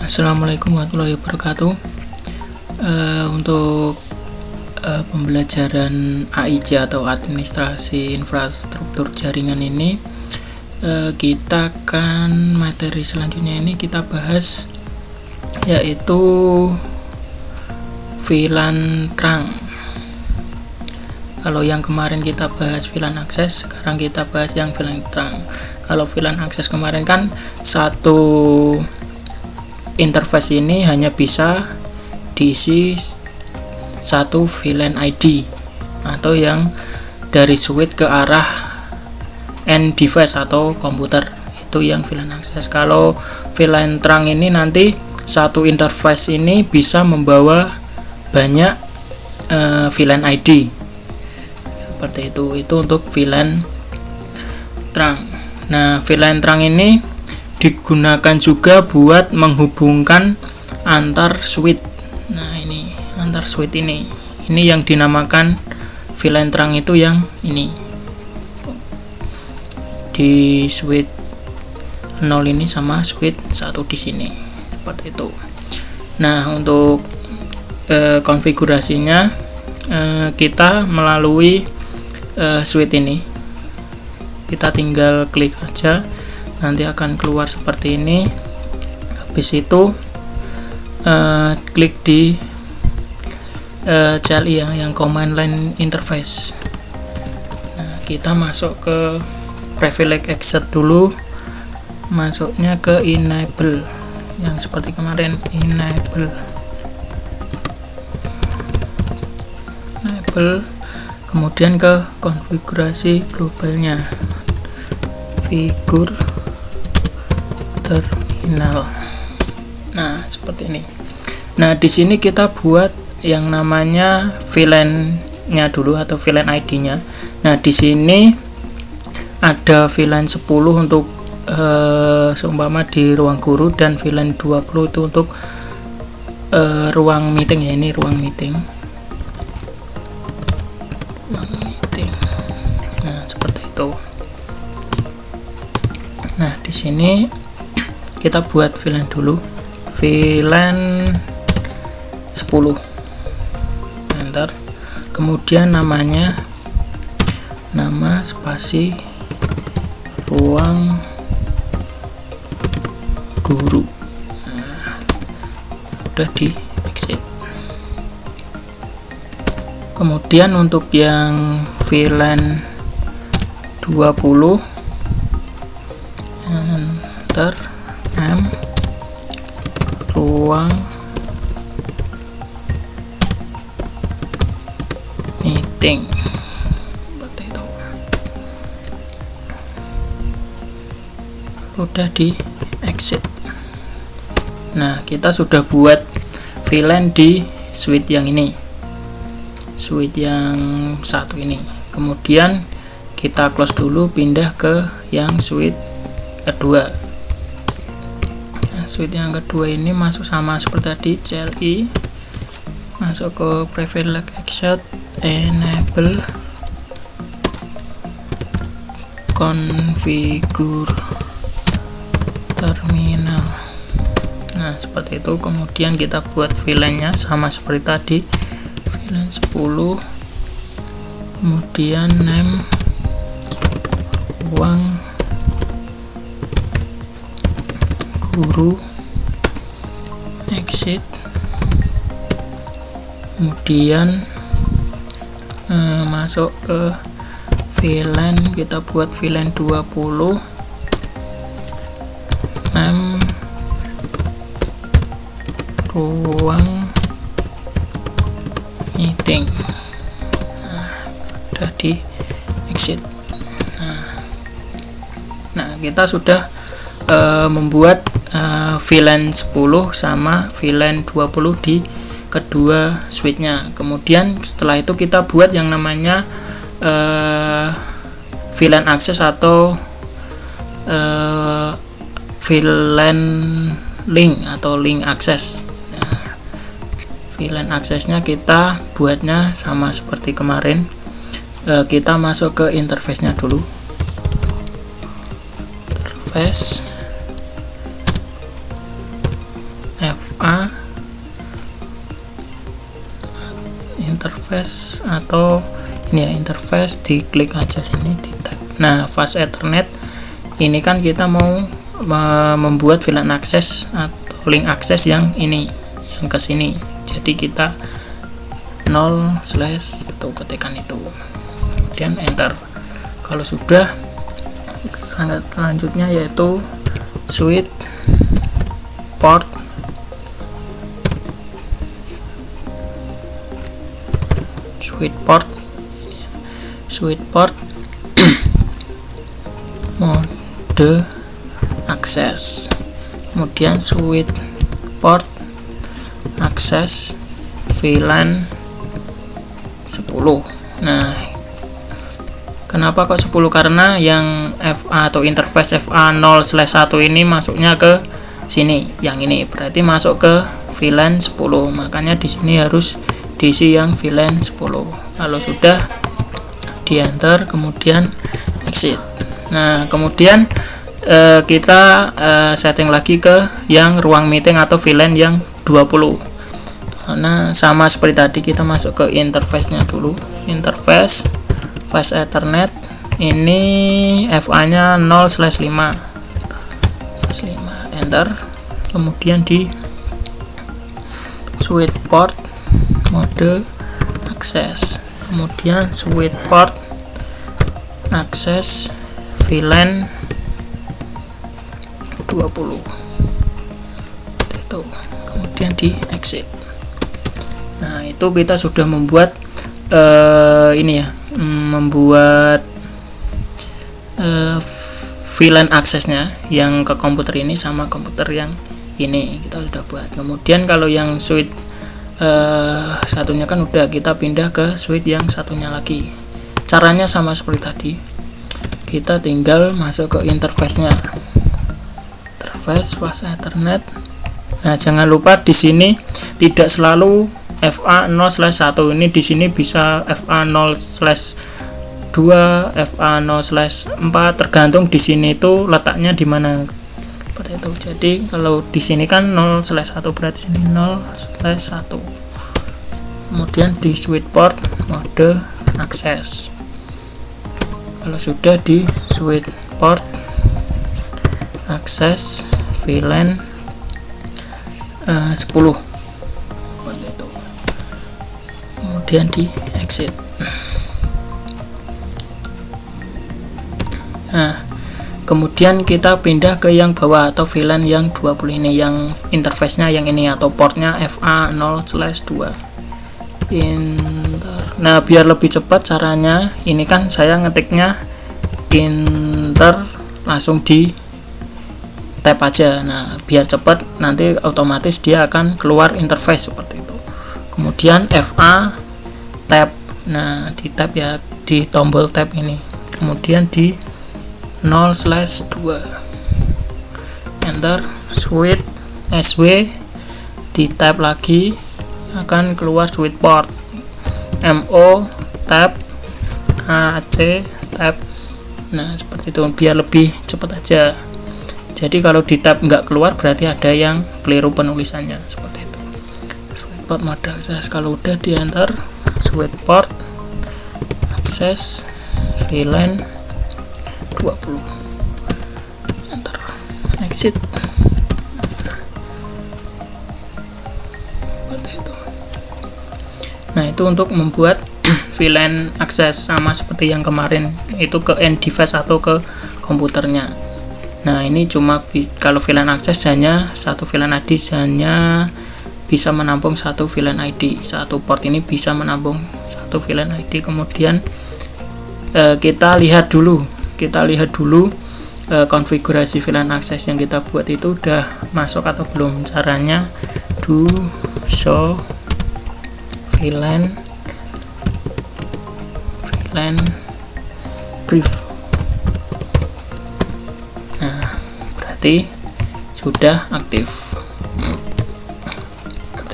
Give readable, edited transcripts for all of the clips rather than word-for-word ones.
Assalamualaikum warahmatullahi wabarakatuh. Untuk pembelajaran AIJ atau administrasi infrastruktur jaringan ini, kita akan materi selanjutnya ini kita bahas yaitu VLAN trunk. Kalau yang kemarin kita bahas VLAN akses, sekarang kita bahas yang VLAN trunk. Kalau VLAN akses kemarin kan satu interface ini hanya bisa diisi satu VLAN ID atau yang dari switch ke arah end device atau komputer, itu yang VLAN akses. Kalau VLAN trunk ini nanti satu interface ini bisa membawa banyak VLAN ID seperti itu untuk VLAN trunk. Nah, VLAN trunk ini digunakan juga buat menghubungkan antar switch. Nah, ini antar switch ini yang dinamakan VLAN trunk itu yang ini di switch 0 ini sama switch 1 di sini seperti itu. Nah, untuk konfigurasinya kita melalui switch ini, kita tinggal klik aja, nanti akan keluar seperti ini. Habis itu klik di CLI yang command line interface. Nah, kita masuk ke privilege exit dulu, masuknya ke enable yang seperti kemarin, enable, kemudian ke konfigurasi globalnya, figur terminal. Nah, seperti ini. Nah, di sini kita buat yang namanya VLAN-nya dulu atau VLAN ID-nya. Nah, di sini ada VLAN 10 untuk seumpama di ruang guru, dan VLAN 20 itu untuk ruang meeting ya, ini ruang meeting. Nah, seperti itu. Nah, di sini kita buat VLAN dulu, VLAN 10, enter, kemudian namanya nama spasi ruang guru. Nah, udah di exit. Kemudian untuk yang VLAN 20, enter, ruang meeting seperti itu. Udah di exit. Nah, kita sudah buat VLAN di switch yang ini, switch yang satu ini. Kemudian kita close dulu, pindah ke yang switch kedua. Nah, switch yang kedua ini masuk sama seperti tadi, CLI, masuk ke privilege exit, enable, configure terminal. Nah, seperti itu. Kemudian kita buat VLAN-nya sama seperti tadi, VLAN 10, kemudian name ruang guru, exit, kemudian masuk ke VLAN, kita buat VLAN 20, ruang meeting. Nah, udah di exit. Nah, kita sudah membuat VLAN 10 sama VLAN 20 di kedua switchnya. Kemudian setelah itu kita buat yang namanya VLAN akses atau VLAN link atau link akses. Nah, VLAN aksesnya kita buatnya sama seperti kemarin. Kita masuk ke interface-nya dulu. Interface, FA interface, atau ini ya interface, diklik aja sini di tab. Nah, fast Ethernet ini kan kita mau membuat VLAN akses atau link akses yang ini, yang ke sini. Jadi kita 0/ atau ketikkan itu, kemudian enter. Kalau sudah, selanjutnya yaitu switch port mode akses, kemudian switch port akses VLAN 10. Nah, kenapa kok 10? Karena yang FA atau interface FA 0/1 ini masuknya ke sini, yang ini berarti masuk ke VLAN 10, makanya di sini harus diisi yang VLAN 10. Kalau sudah, di enter, kemudian exit. Nah, kemudian kita setting lagi ke yang ruang meeting atau VLAN yang 20. Karena sama seperti tadi, kita masuk ke interface nya dulu, interface fast Ethernet, ini FA nya 0/5, enter, kemudian di switch port mode akses, kemudian switch port akses VLAN 20 itu, kemudian di exit. Nah, itu kita sudah membuat ini ya, membuat VLAN aksesnya yang ke komputer ini sama komputer yang ini kita sudah buat. Kemudian kalau yang switch satunya kan udah, kita pindah ke switch yang satunya lagi. Caranya sama seperti tadi, kita tinggal masuk ke interface-nya, interface fast Ethernet. Nah, jangan lupa di sini tidak selalu FA 0/1, ini di sini bisa FA 0/2, FA 0/4, tergantung di sini itu letaknya di mana. Seperti itu. Jadi kalau di sini kan 0/1, berarti sini 0/1. Kemudian di switch port mode akses. Kalau sudah, di switch port akses VLAN 10. Kemudian di exit. Nah, kemudian kita pindah ke yang bawah atau VLAN yang 20 ini, yang interface-nya yang ini atau portnya FA 0/2. Nah, biar lebih cepat caranya, ini kan saya ngetiknya enter langsung di tab aja. Nah, biar cepat nanti otomatis dia akan keluar interface seperti itu. Kemudian FA tab. Nah, di tab ya, di tombol tab ini. Kemudian di 0/2 enter, switch SW, di tab lagi akan keluar switch port MO tab AC tab. Nah, seperti itu, biar lebih cepat aja. Jadi kalau di tab nggak keluar berarti ada yang keliru penulisannya, seperti itu. Switch port mode akses, kalau udah di enter, switch port akses VLAN 20, enter, exit. Seperti itu. Nah, itu untuk membuat VLAN akses, sama seperti yang kemarin itu ke end device atau ke komputernya. Nah, ini cuma kalau VLAN akses hanya satu VLAN ID, hanya bisa menampung satu VLAN ID. Satu port ini bisa menampung satu VLAN ID. Kemudian kita lihat dulu konfigurasi VLAN akses yang kita buat itu udah masuk atau belum. Caranya do show VLAN brief. Nah, berarti sudah aktif.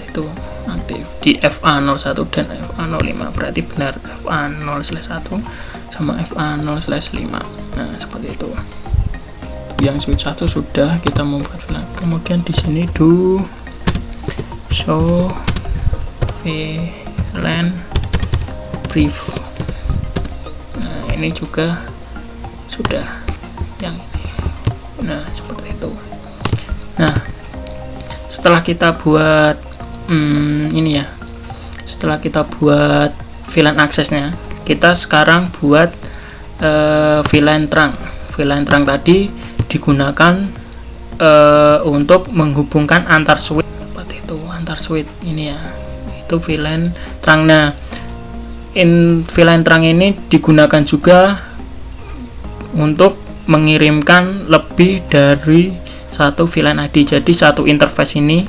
Itu aktif di FA 01 dan FA 05, berarti benar FA 0/1 sama FA 0/5. Nah, seperti itu. Yang switch 1 sudah kita membuat VLAN. Kemudian di sini do show VLAN brief. Nah, ini juga sudah yang ini. Nah, seperti itu. Nah, setelah kita buat ini ya, setelah kita buat VLAN aksesnya, kita sekarang buat VLAN terang. VLAN terang tadi digunakan untuk menghubungkan antar switch. Seperti itu, antar switch ini ya, itu VLAN terang. Nah, VLAN terang ini digunakan juga untuk mengirimkan lebih dari satu VLAN ID. Jadi satu interface ini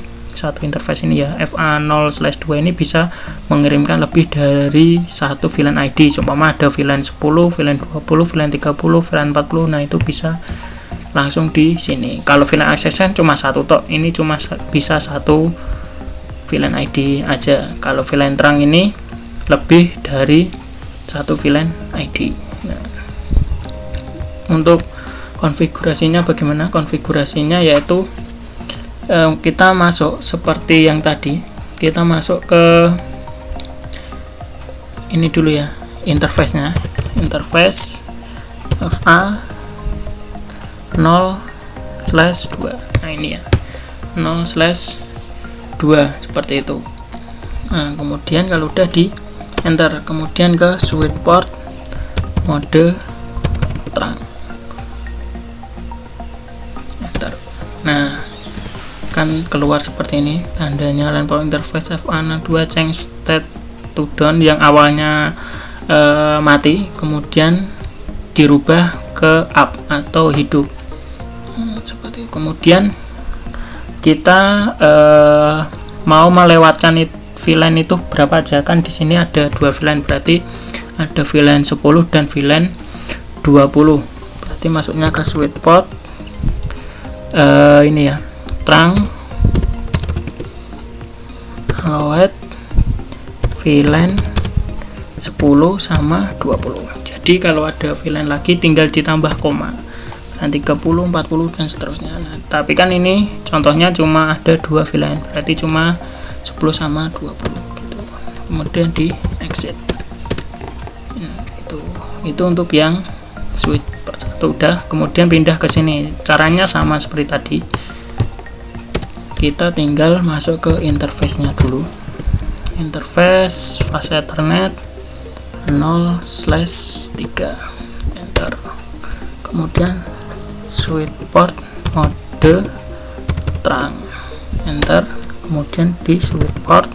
ya, FA0/2 ini bisa mengirimkan lebih dari satu VLAN ID. Umpama ada VLAN 10, VLAN 20, VLAN 30, VLAN 40. Nah, itu bisa langsung di sini. Kalau VLAN accession cuma satu tok, ini cuma bisa satu VLAN ID aja. Kalau VLAN terang ini lebih dari satu VLAN ID. Nah, untuk konfigurasinya bagaimana? Konfigurasinya yaitu kita masuk seperti yang tadi, kita masuk ke ini dulu ya, interface-nya, interface FA0/2. Nah, ini ya, 0/2 seperti itu. Nah, kemudian kalau udah di enter, kemudian ke switch port mode terang, enter. Nah, kan keluar seperti ini tandanya LAN power interface FA02 change state to down, yang awalnya mati kemudian dirubah ke up atau hidup. Seperti itu. Kemudian kita mau melewatkan VLAN itu berapa aja, kan di sini ada dua VLAN, berarti ada VLAN 10 dan VLAN 20. Berarti masuknya ke switch port ini ya, terang allowed VLAN 10 sama 20. Jadi kalau ada VLAN lagi tinggal ditambah koma, nanti 30, 40 dan seterusnya. Nah, tapi kan ini contohnya cuma ada dua VLAN, berarti cuma 10 sama 20 gitu. Kemudian di exit. Nah, itu untuk yang switch persatu udah. Kemudian pindah ke sini. Caranya sama seperti tadi. Kita tinggal masuk ke interface-nya dulu. Interface fase Ethernet 0/3, enter. Kemudian switch port mode terang, enter. Kemudian di switch port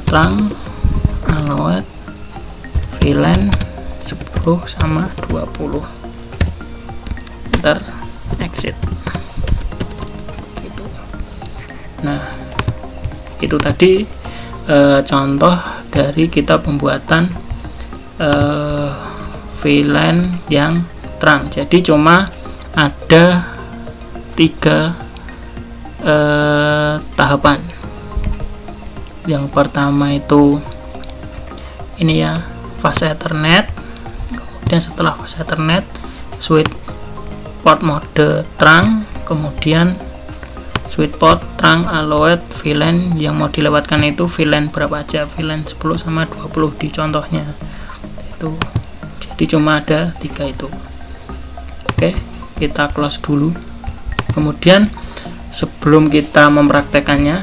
terang allowed VLAN 10 sama 20, enter, exit. Nah, itu tadi contoh dari kita pembuatan VLAN yang terang. Jadi cuma ada 3 tahapan. Yang pertama itu ini ya, fase Ethernet. Kemudian setelah fase Ethernet switch port mode terang, kemudian switch port terang allowed VLAN yang mau dilewatkan itu VLAN berapa aja, VLAN 10 sama 20 di contohnya itu. Jadi cuma ada 3 itu. Oke, kita close dulu. Kemudian sebelum kita mempraktekannya,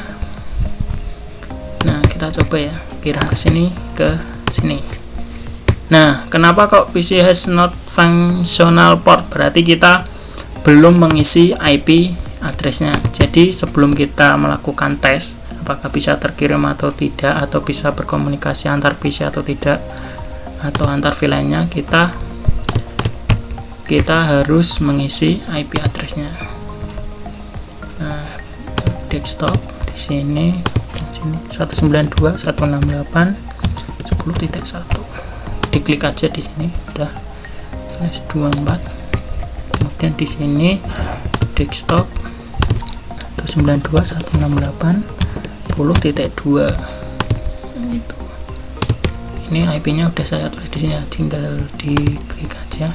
nah kita coba ya, kirim ke sini, ke sini. Nah, kenapa kok PC has not functional port? Berarti kita belum mengisi IP addressnya. Jadi sebelum kita melakukan tes apakah bisa terkirim atau tidak, atau bisa berkomunikasi antar PC atau tidak, atau antar VLAN-nya, kita harus mengisi IP addressnya. Nah, desktop di sini 192.168.10.1, diklik aja di sini, udah /24. Kemudian di sini desktop 192.168.10.2. Gitu. Ini IP-nya udah saya tulis di sini, tinggal diklik aja.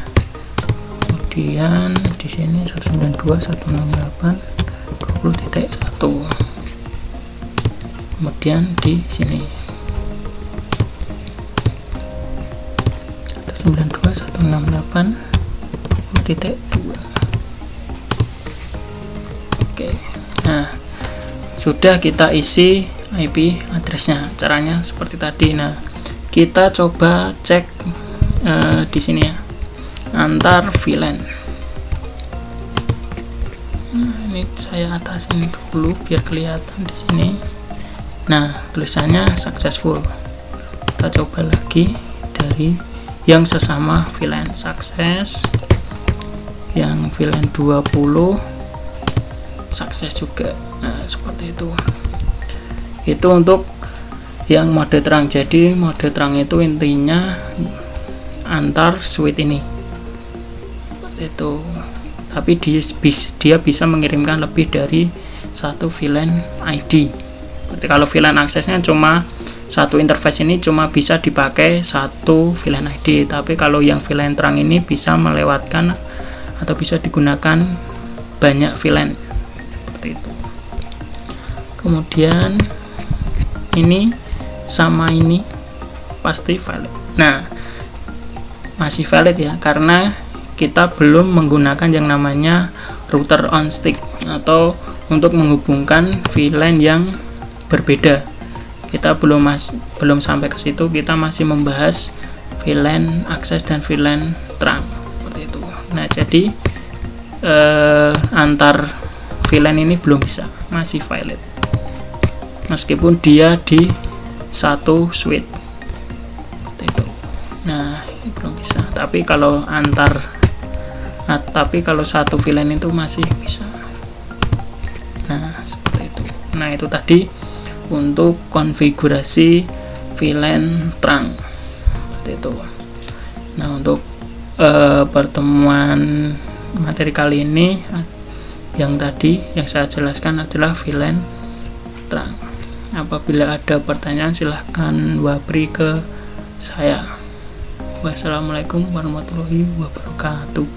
Kemudian di sini 192.168.20.1. kemudian di sini 192.168.2. Oke, nah sudah kita isi IP addressnya. Caranya seperti tadi. Nah, kita coba cek di sini ya, antar VLAN. Nah, ini saya atasin dulu biar kelihatan di sini. Nah, tulisannya successful. Kita coba lagi dari yang sesama VLAN, sukses. Yang VLAN 20 sukses juga. Nah, seperti itu. Itu untuk yang mode terang. Jadi mode terang itu intinya antar switch ini seperti itu, tapi dia bisa mengirimkan lebih dari satu VLAN ID. Berarti kalau VLAN aksesnya cuma satu interface ini cuma bisa dipakai satu VLAN ID, tapi kalau yang VLAN terang ini bisa melewatkan atau bisa digunakan banyak VLAN seperti itu. Kemudian ini sama ini pasti valid. Nah, masih valid ya, karena kita belum menggunakan yang namanya router on stick atau untuk menghubungkan VLAN yang berbeda. Kita belum sampai ke situ. Kita masih membahas VLAN akses dan VLAN terang seperti itu. Nah, jadi antar VLAN ini belum bisa, masih valid meskipun dia di satu switch seperti itu. Nah, ini belum bisa, tapi kalau satu VLAN itu masih bisa. Nah, seperti itu. Nah, itu tadi untuk konfigurasi VLAN terang seperti itu. Nah, untuk pertemuan materi kali ini yang tadi yang saya jelaskan adalah VLAN terang. Apabila ada pertanyaan silahkan wabri ke saya. Wassalamualaikum warahmatullahi wabarakatuh.